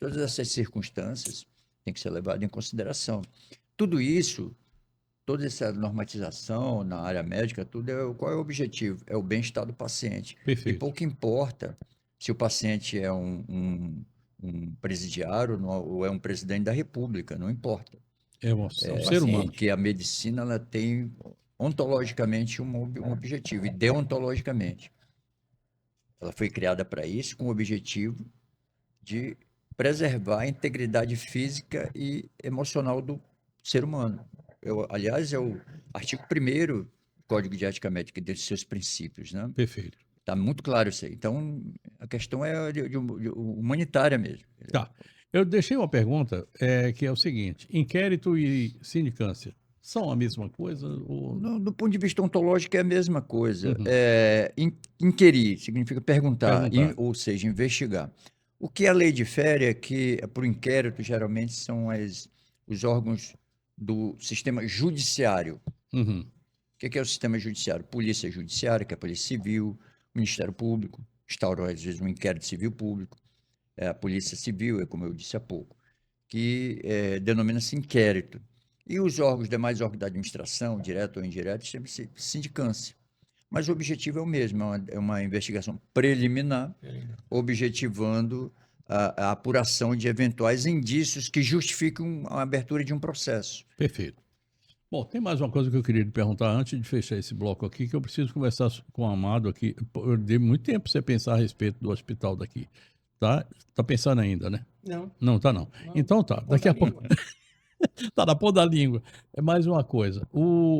essas circunstâncias têm que ser levadas em consideração. Tudo isso, toda essa normatização na área médica, qual é o objetivo? É o bem-estar do paciente. Perfeito. E pouco importa se o paciente é um presidiário ou é um presidente da República, não importa. É um ser humano. Porque a medicina ela tem ontologicamente um objetivo, e deontologicamente. Ela foi criada para isso, com o objetivo de preservar a integridade física e emocional do ser humano. Aliás, é o artigo 1º do Código de Ética Médica, desses seus princípios, né? Perfeito. Está muito claro isso aí. Então, a questão é de humanitária mesmo. Tá. Eu deixei uma pergunta que é o seguinte: inquérito e sindicância são a mesma coisa? Ou... Não, do ponto de vista ontológico é a mesma coisa. Inquirir significa perguntar. Ou seja, investigar. O que a lei difere é que, por inquérito, geralmente são os órgãos do sistema judiciário. Uhum. O que é o sistema judiciário? Polícia Judiciária, que é a Polícia Civil, Ministério Público, instaurou às vezes um inquérito civil público, a Polícia Civil, como eu disse há pouco, que denomina-se inquérito. E os demais órgãos da administração, direto ou indireto, chama-se sindicância. Mas o objetivo é o mesmo, é uma investigação preliminar, objetivando a apuração de eventuais indícios que justificam a abertura de um processo. Perfeito. Bom, tem mais uma coisa que eu queria lhe perguntar antes de fechar esse bloco aqui, que eu preciso conversar com o Amado aqui. Eu dei muito tempo para você pensar a respeito do hospital daqui. Tá pensando ainda, né? Não. Não, tá não. Então tá, daqui a pouco... Tá na ponta da língua. É mais uma coisa.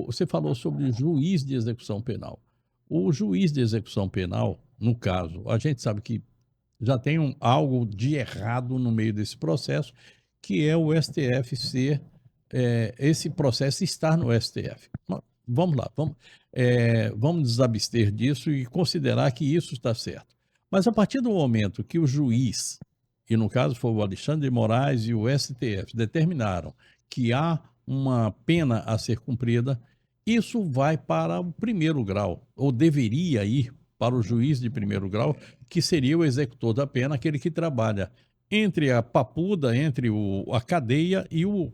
Você falou sobre o juiz de execução penal. O juiz de execução penal, no caso, a gente sabe que já tem algo de errado no meio desse processo, que é o STF ser esse processo estar no STF. Mas vamos lá, vamos nos abster disso e considerar que isso está certo. Mas a partir do momento que o juiz, e no caso foi o Alexandre de Moraes e o STF, determinaram que há uma pena a ser cumprida, isso vai para o primeiro grau, ou deveria ir para o juiz de primeiro grau, que seria o executor da pena, aquele que trabalha entre a papuda, entre a cadeia e o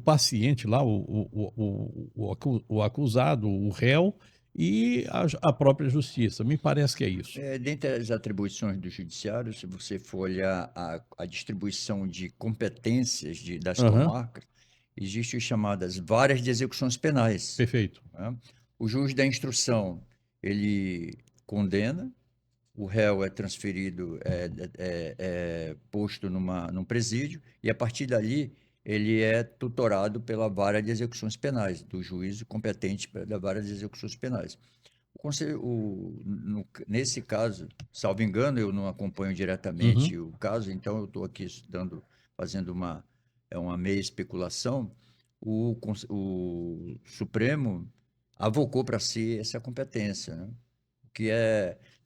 paciente lá, o acusado, o réu, e a própria justiça. Me parece que é isso. Dentre as atribuições do judiciário, se você for olhar a distribuição de competências das comarcas, existem as chamadas varas de execuções penais. Perfeito. Né? O juiz da instrução, ele condena, o réu é transferido, posto num presídio, e a partir dali ele é tutorado pela vara de execuções penais, do juízo competente da vara de execuções penais. Nesse caso, salvo engano, eu não acompanho diretamente o caso, então eu estou aqui fazendo uma meia especulação. O Supremo avocou para si essa competência, né? O que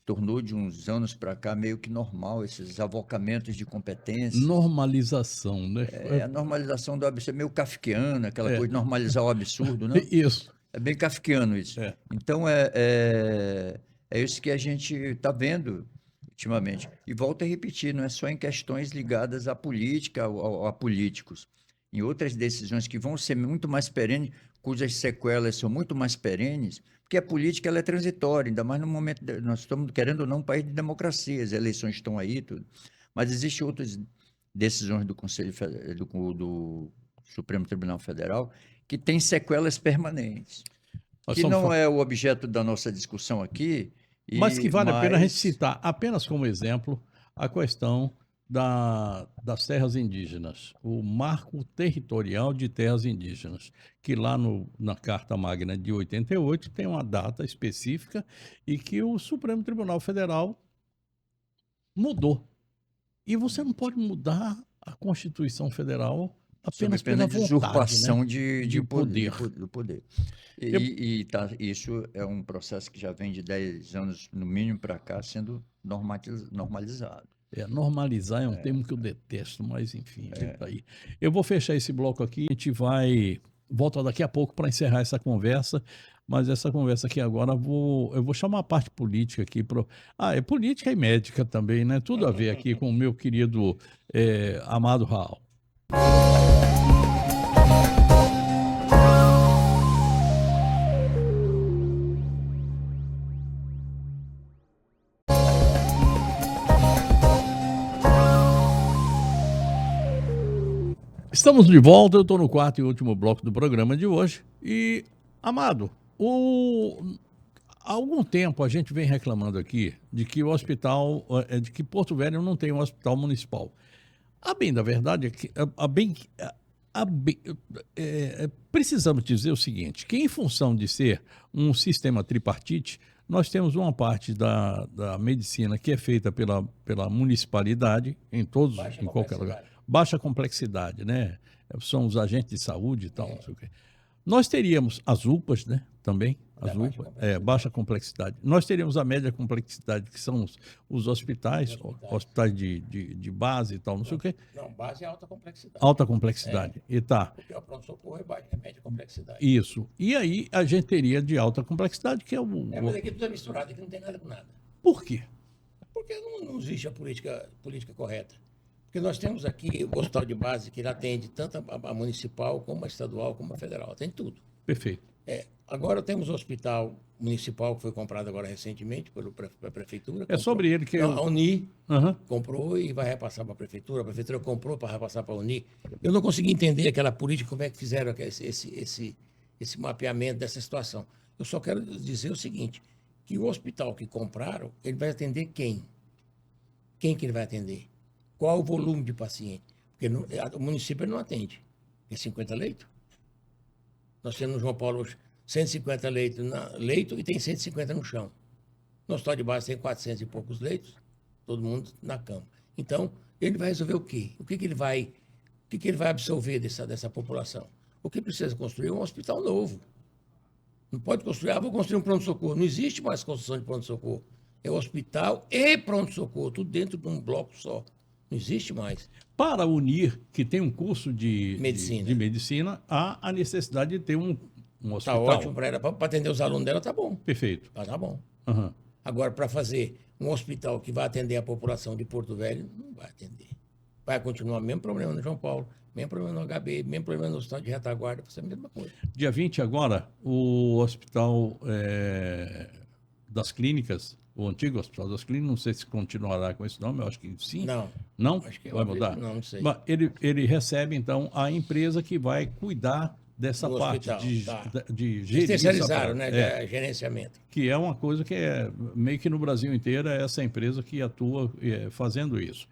tornou de uns anos para cá meio que normal esses avocamentos de competência. Normalização, né? A normalização do absurdo, meio kafkiana, aquela coisa de normalizar o absurdo, né? Isso. É bem kafkiano isso. Então, é isso que a gente está vendo ultimamente. E volto a repetir, não é só em questões ligadas à política, a políticos. Em outras decisões que vão ser muito mais perenes, cujas sequelas são muito mais perenes, porque a política ela é transitória, ainda mais no momento, nós estamos querendo ou não um país de democracia, as eleições estão aí, tudo. Mas existem outras decisões do Conselho do Supremo Tribunal Federal que têm sequelas permanentes, que não é o objeto da nossa discussão aqui. Mas que vale a pena a gente citar, apenas como exemplo, a questão das terras indígenas, o marco territorial de terras indígenas, que lá na Carta Magna de 88 tem uma data específica e que o Supremo Tribunal Federal mudou. E você não pode mudar a Constituição Federal apenas pela vontade, usurpação, né? de poder. Do poder. Isso é um processo que já vem de 10 anos, no mínimo, para cá, sendo normalizado. Normalizar é um termo que eu detesto, mas enfim, tá aí. Eu vou fechar esse bloco aqui, a gente volta daqui a pouco para encerrar essa conversa, mas essa conversa aqui agora eu vou chamar a parte política aqui. É política e médica também, né? Tudo a ver aqui com o meu querido Amado Raul. Estamos de volta, eu estou no quarto e último bloco do programa de hoje. E, Amado, há algum tempo a gente vem reclamando aqui de que de que Porto Velho não tem um hospital municipal. A bem da verdade é que precisamos dizer o seguinte, que em função de ser um sistema tripartite, nós temos uma parte da medicina que é feita pela municipalidade, em qualquer lugar. Baixa complexidade, né? São os agentes de saúde e tal, não sei o quê. Nós teríamos as UPAs, né? Também, baixa complexidade. Nós teríamos a média complexidade, que são os hospitais de base e tal, não sei o quê. Não, base é alta complexidade. Alta complexidade, e tá. Porque o pronto-socorro é média complexidade. Isso. E aí a gente teria de alta complexidade, que é mas aqui tudo é misturado, aqui não tem nada com nada. Por quê? Porque não existe a política correta. Porque nós temos aqui o hospital de base, que ele atende tanto a municipal, como a estadual, como a federal. Atende tudo. Perfeito. Agora temos o hospital municipal, que foi comprado agora recentemente pela prefeitura. Sobre ele que a Uni comprou e vai repassar para a prefeitura comprou para repassar para a Uni. Eu não consegui entender aquela política, como é que fizeram esse mapeamento dessa situação. Eu só quero dizer o seguinte, que o hospital que compraram, ele vai atender quem? Quem que ele vai atender? Qual o volume de paciente? Porque o município não atende. Tem 50 leitos. Nós temos no João Paulo 150 leitos e tem 150 no chão. No hospital de base tem 400 e poucos leitos, todo mundo na cama. Então, ele vai resolver o quê? O que ele vai absorver dessa população? O que precisa construir é um hospital novo. Não pode construir, vou construir um pronto-socorro. Não existe mais construção de pronto-socorro. É hospital e pronto-socorro, tudo dentro de um bloco só. Não existe mais. Para unir, que tem um curso de Medicina. há a necessidade de ter um Está hospital. ótimo para ela. Para atender os alunos dela, tá bom. Perfeito. Tá bom. Aham. Agora, para fazer um hospital que vai atender a população de Porto Velho, não vai atender. Vai continuar o mesmo problema no João Paulo, mesmo problema no HB, mesmo problema no Hospital de Retaguarda, vai ser a mesma coisa. Dia 20 agora, o Hospital das Clínicas, o antigo Hospital das Clínicas, não sei se continuará com esse nome, eu acho que sim. Não. Não? Acho que Vai mudar? Não sei. Mas ele recebe, então, a empresa que vai cuidar dessa Do parte hospital, de gerir Especializaram, essa né? parte. Gerenciamento. Que é uma coisa que é meio que no Brasil inteiro é essa empresa que atua fazendo isso.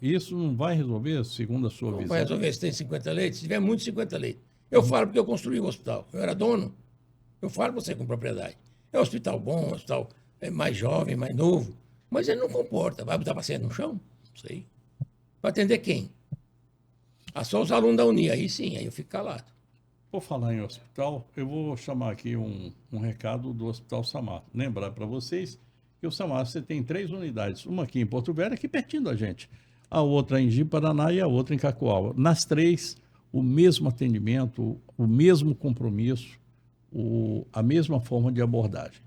Isso não vai resolver, segundo a sua Não visão? vai resolver se tem 50 leitos. Se tiver muito, 50 leitos. Eu falo porque eu construí o hospital. Eu era dono. Eu falo para você com propriedade. É um hospital bom, um hospital mais jovem, mais novo. Mas ele não comporta. Vai botar paciente no chão? Não sei. Vai atender quem? Só os alunos da Uni. Aí sim, aí eu fico calado. Por falar em hospital, eu vou chamar aqui um recado do Hospital Samar. Lembrar para vocês que o Samar você tem 3 unidades. Uma aqui em Porto Velho, aqui pertinho da gente. A outra em Ji-Paraná e a outra em Cacoal. Nas 3, o mesmo atendimento, o mesmo compromisso, a mesma forma de abordagem.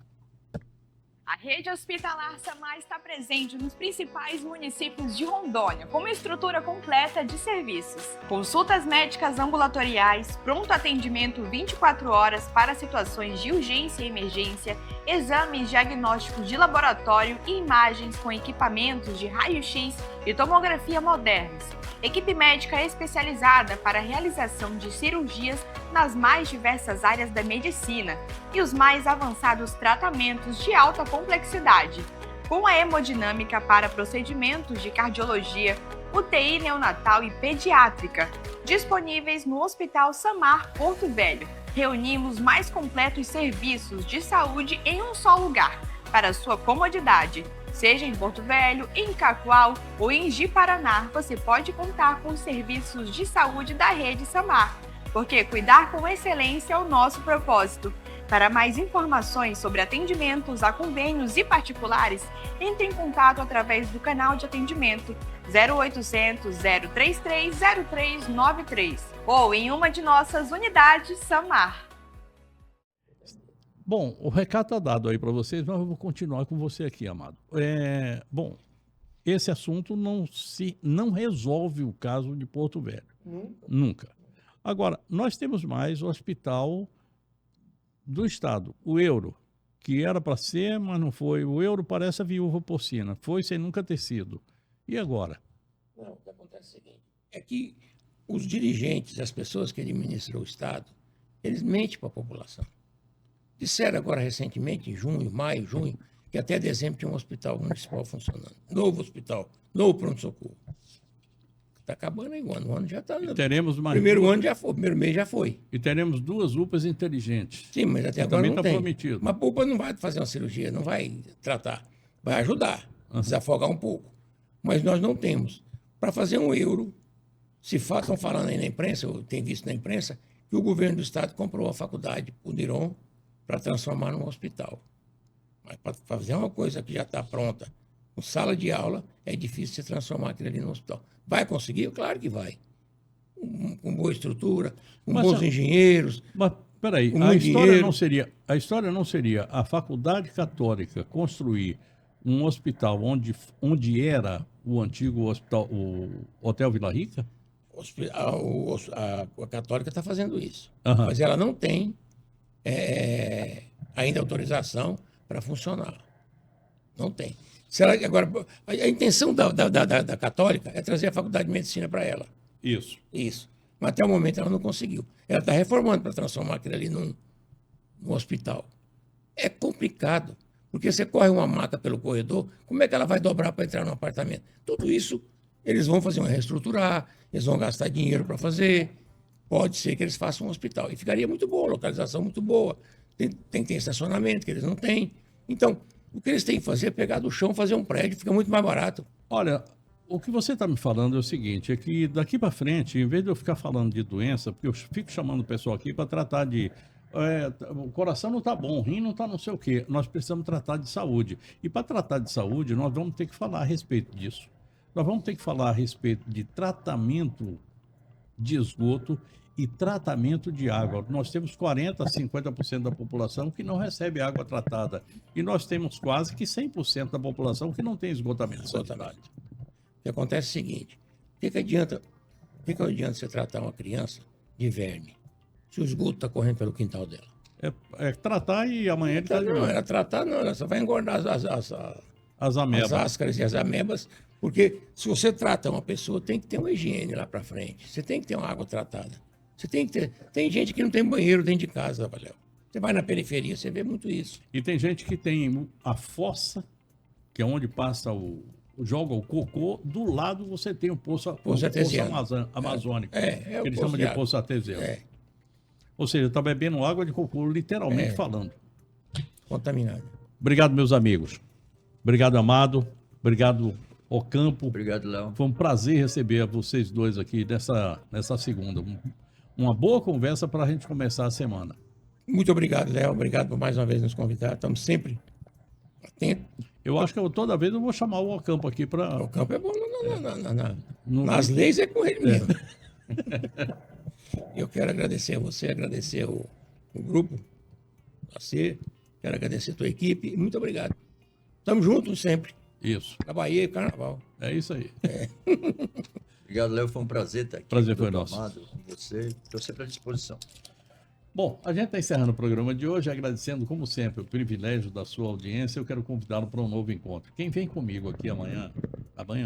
A rede hospitalar Samar está presente nos principais municípios de Rondônia, com uma estrutura completa de serviços. Consultas médicas ambulatoriais, pronto atendimento 24 horas para situações de urgência e emergência, exames diagnósticos de laboratório e imagens com equipamentos de raio-x e tomografia modernos. Equipe médica especializada para a realização de cirurgias nas mais diversas áreas da medicina e os mais avançados tratamentos de alta complexidade, com a hemodinâmica para procedimentos de cardiologia, UTI neonatal e pediátrica, disponíveis no Hospital Samar Porto Velho. Reunimos os mais completos serviços de saúde em um só lugar, para sua comodidade. Seja em Porto Velho, em Cacoal ou em Ji-Paraná, você pode contar com os serviços de saúde da rede Samar, porque cuidar com excelência é o nosso propósito. Para mais informações sobre atendimentos a convênios e particulares, entre em contato através do canal de atendimento 0800 033 0393 ou em uma de nossas unidades Samar. Bom, o recado está dado aí para vocês, mas eu vou continuar com você aqui, Amado. Bom, esse assunto não resolve o caso de Porto Velho. Nunca. Agora, nós temos mais o hospital do Estado, o Euro, que era para ser, mas não foi. O Euro parece a viúva porcina, foi sem nunca ter sido. E agora? Não, o que acontece é o seguinte, é que os dirigentes, as pessoas que administram o Estado, eles mentem para a população. Disseram agora recentemente, em maio, que até dezembro tinha um hospital municipal funcionando. Novo hospital, novo pronto-socorro. Está acabando aí o ano já está. Teremos mais Primeiro ano já foi, primeiro mês já foi. E teremos 2 UPAs inteligentes. Sim, mas até Que agora também não tá tem. prometido. Mas a UPA não vai fazer uma cirurgia, não vai tratar. Vai ajudar, desafogar um pouco. Mas nós não temos. Para fazer um Euro, estão falando aí na imprensa, eu tenho visto na imprensa, que o governo do Estado comprou a faculdade, o Niron, para transformar num hospital. Mas para fazer uma coisa que já está pronta, com sala de aula, é difícil você transformar aquilo ali num hospital. Vai conseguir? Claro que vai. Com boa estrutura, com bons engenheiros. Mas, peraí, com a muito história dinheiro. não seria a Faculdade Católica construir um hospital onde era o antigo hospital, o Hotel Vila Rica? A Católica está fazendo isso. Aham. Mas ela não tem ainda autorização para funcionar. Não tem. Agora, a intenção da Católica é trazer a Faculdade de Medicina para ela. Isso. Isso. Mas até o momento ela não conseguiu. Ela está reformando para transformar aquilo ali num hospital. É complicado, porque você corre uma maca pelo corredor, como é que ela vai dobrar para entrar no apartamento? Tudo isso, eles vão fazer uma reestruturar, eles vão gastar dinheiro para fazer. Pode ser que eles façam um hospital. E ficaria muito boa, localização muito boa. Tem que ter estacionamento, que eles não têm. Então, o que eles têm que fazer é pegar do chão, fazer um prédio, fica muito mais barato. Olha, O que você está me falando é o seguinte, é que daqui para frente, em vez de eu ficar falando de doença, porque eu fico chamando o pessoal aqui para tratar de o coração não está bom, o rim não está não sei o quê, nós precisamos tratar de saúde. E para tratar de saúde, nós vamos ter que falar a respeito disso. Nós vamos ter que falar a respeito de tratamento de esgoto e tratamento de água. Nós temos 40% a 50% da população que não recebe água tratada. E nós temos quase que 100% da população que não tem esgotamento sanitário. O que acontece é o seguinte: o que adianta você tratar uma criança de verme se o esgoto está correndo pelo quintal dela? É tratar e amanhã ele está de Não, novo. era tratar, não, ela só vai engordar As amebas. as áscaras e as amebas, porque se você trata uma pessoa, tem que ter uma higiene lá para frente. Você tem que ter uma água tratada. Você tem que ter. Tem gente que não tem banheiro dentro de casa, Valéo. Você vai na periferia, você vê muito isso. E tem gente que tem a fossa, que é onde passa joga o cocô, do lado você tem o poço artesiano. amazônico, É que o eles poço chamam de de água. poço artesiano. É, Ou seja, está bebendo água de cocô, literalmente falando. contaminado. Obrigado, meus amigos. Obrigado, Amado. Obrigado, Ocampo. Obrigado, Léo. Foi um prazer receber vocês dois aqui nessa segunda. Uma boa conversa para a gente começar a semana. Muito obrigado, Léo. Obrigado por mais uma vez nos convidar. Estamos sempre atentos. Eu acho que toda vez eu vou chamar o Ocampo aqui para... O campo é bom nas leis, é com ele mesmo. Eu quero agradecer a você, agradecer o grupo, você, quero agradecer a tua equipe. Muito obrigado. Estamos juntos sempre. Isso, Na Bahia e Carnaval. é isso aí. Obrigado, Léo. Foi um prazer estar aqui. Prazer foi Doutor nosso. Amado, com você. Estou sempre à disposição. Bom, a gente está encerrando o programa de hoje, agradecendo, como sempre, o privilégio da sua audiência. Eu quero convidá-lo para um novo encontro. Quem vem comigo aqui amanhã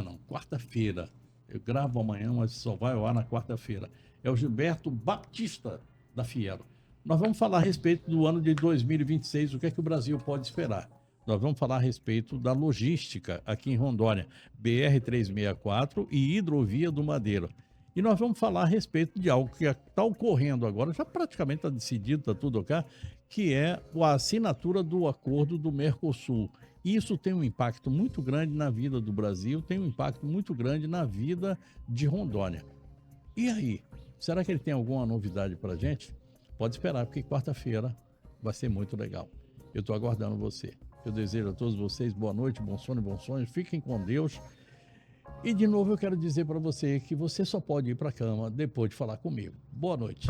não, quarta-feira, eu gravo amanhã, mas só vai ao ar na quarta-feira, é o Gilberto Batista, da Fielo. Nós vamos falar a respeito do ano de 2026, o que é que o Brasil pode esperar. Nós vamos falar a respeito da logística aqui em Rondônia, BR-364 e Hidrovia do Madeiro. E nós vamos falar a respeito de algo que está ocorrendo agora, já praticamente está decidido, está tudo cá, que é a assinatura do acordo do Mercosul. Isso tem um impacto muito grande na vida do Brasil, tem um impacto muito grande na vida de Rondônia. E aí, será que ele tem alguma novidade para a gente? Pode esperar, porque quarta-feira vai ser muito legal. Eu estou aguardando você. Eu desejo a todos vocês boa noite, bom sono e bons sonhos. Fiquem com Deus. E de novo eu quero dizer para você que você só pode ir para a cama depois de falar comigo. Boa noite.